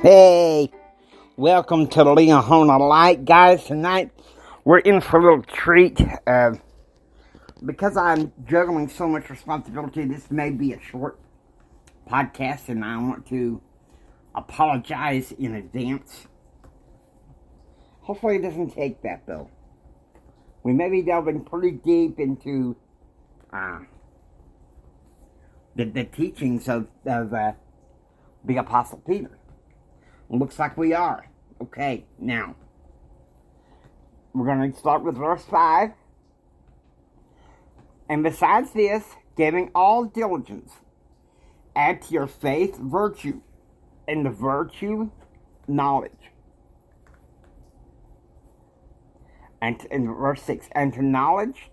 Hey, welcome to the Leahona Light, guys. Tonight we're in for a little treat. Because I'm juggling so much responsibility, this may be a short podcast, and I want to apologize in advance. Hopefully it doesn't take that, though. We may be delving pretty deep into the teachings of the Apostle Peter. Looks like we are. Okay, now, we're going to start with verse 5. And besides this, giving all diligence, add to your faith virtue, and the virtue knowledge. And in verse 6, and to knowledge,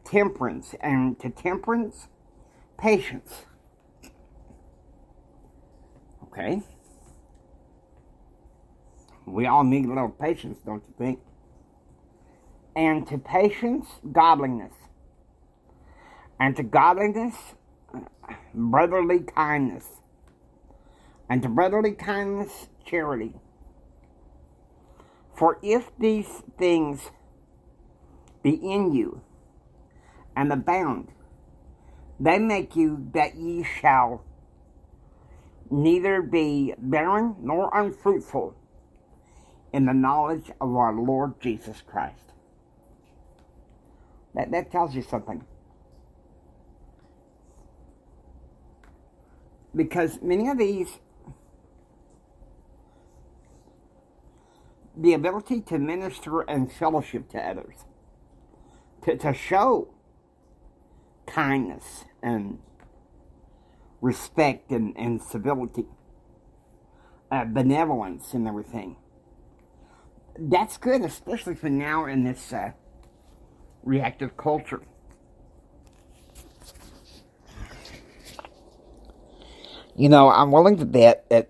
temperance, and to temperance, patience. Okay? We all need a little patience, don't you think? And to patience, godliness. And to godliness, brotherly kindness. And to brotherly kindness, charity. For if these things be in you, and abound, they make you that ye shall neither be barren nor unfruitful in the knowledge of our Lord Jesus Christ. That tells you something. Because many of these, the ability to minister and fellowship to others, to show kindness and respect and civility, benevolence and everything, that's good, especially for now in this reactive culture. You know, I'm willing to bet that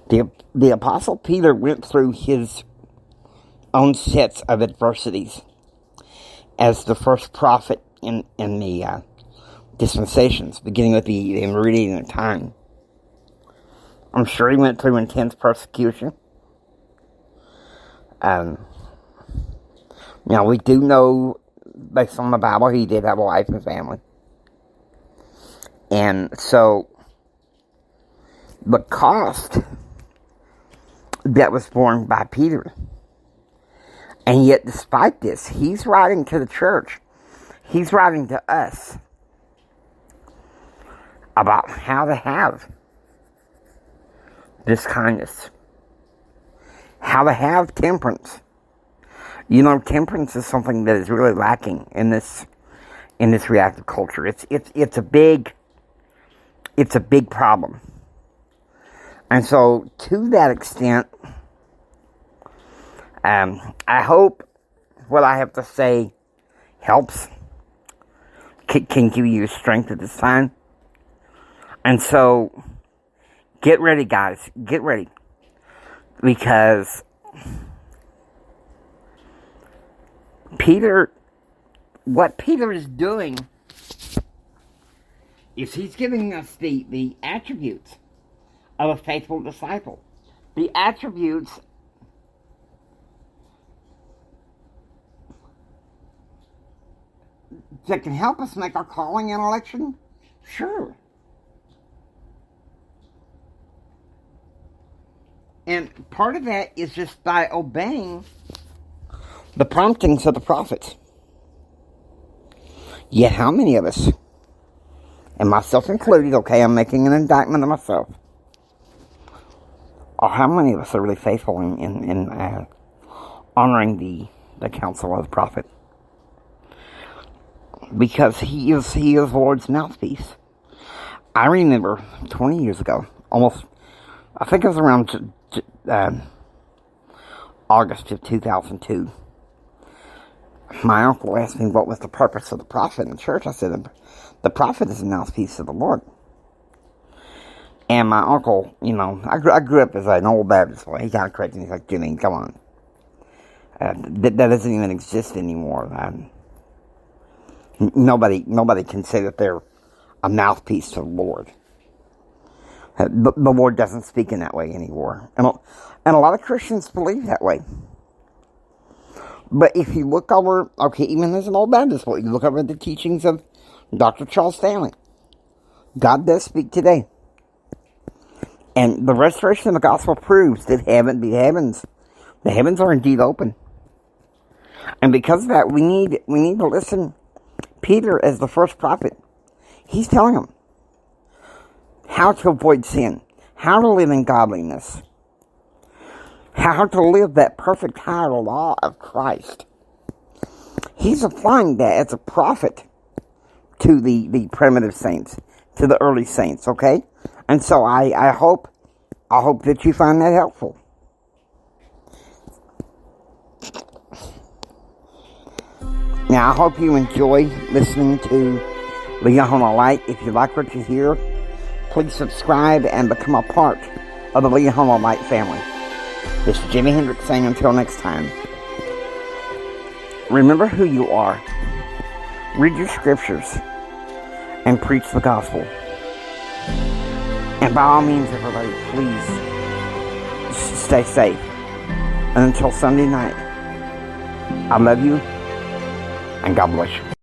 the Apostle Peter went through his own sets of adversities as the first prophet in the dispensations, beginning with the meridian of time. I'm sure he went through intense persecution. Now, we do know, based on the Bible, he did have a wife and family. And so, the cost that was borne by Peter, and yet despite this, he's writing to the church, he's writing to us about how to have this kindness, how to have temperance. You know, temperance is something that is really lacking in this reactive culture. It's a big problem. And so, to that extent, I hope what I have to say helps, can give you strength at this time. And so, get ready, guys. Get ready. Because what Peter is doing is he's giving us the attributes of a faithful disciple. The attributes that can help us make our calling and election? Sure. And part of that is just by obeying the promptings of the prophets. Yet how many of us, and myself included, okay, I'm making an indictment of myself, or how many of us are really faithful in honoring the counsel of the prophet? Because he is the Lord's mouthpiece. I remember 20 years ago, almost, I think it was around August of 2002, my uncle asked me what was the purpose of the prophet in the church. I said, the prophet is the mouthpiece of the Lord. And my uncle, you know, I grew up as an old Baptist boy. He kind of corrected me. He's like, Jimmy, come on. That doesn't even exist anymore. Nobody can say that they're a mouthpiece to the Lord. The Lord doesn't speak in that way anymore. And a lot of Christians believe that way. But if you look over, okay, even as an old Baptist, you look over the teachings of Dr. Charles Stanley, God does speak today. And the restoration of the gospel proves that the heavens are indeed open. And because of that, we need to listen. Peter, as the first prophet, he's telling them how to avoid sin, how to live in godliness, how to live that perfect higher law of Christ. He's applying that as a prophet to the primitive saints, to the early saints, okay? And so I hope that you find that helpful. Now, I hope you enjoy listening to Leahona Light. If you like what you hear, please subscribe and become a part of the Leahona Light family. This is Jimi Hendrix saying until next time, remember who you are, read your scriptures, and preach the gospel. And by all means, everybody, please stay safe. And until Sunday night, I love you, and God bless you.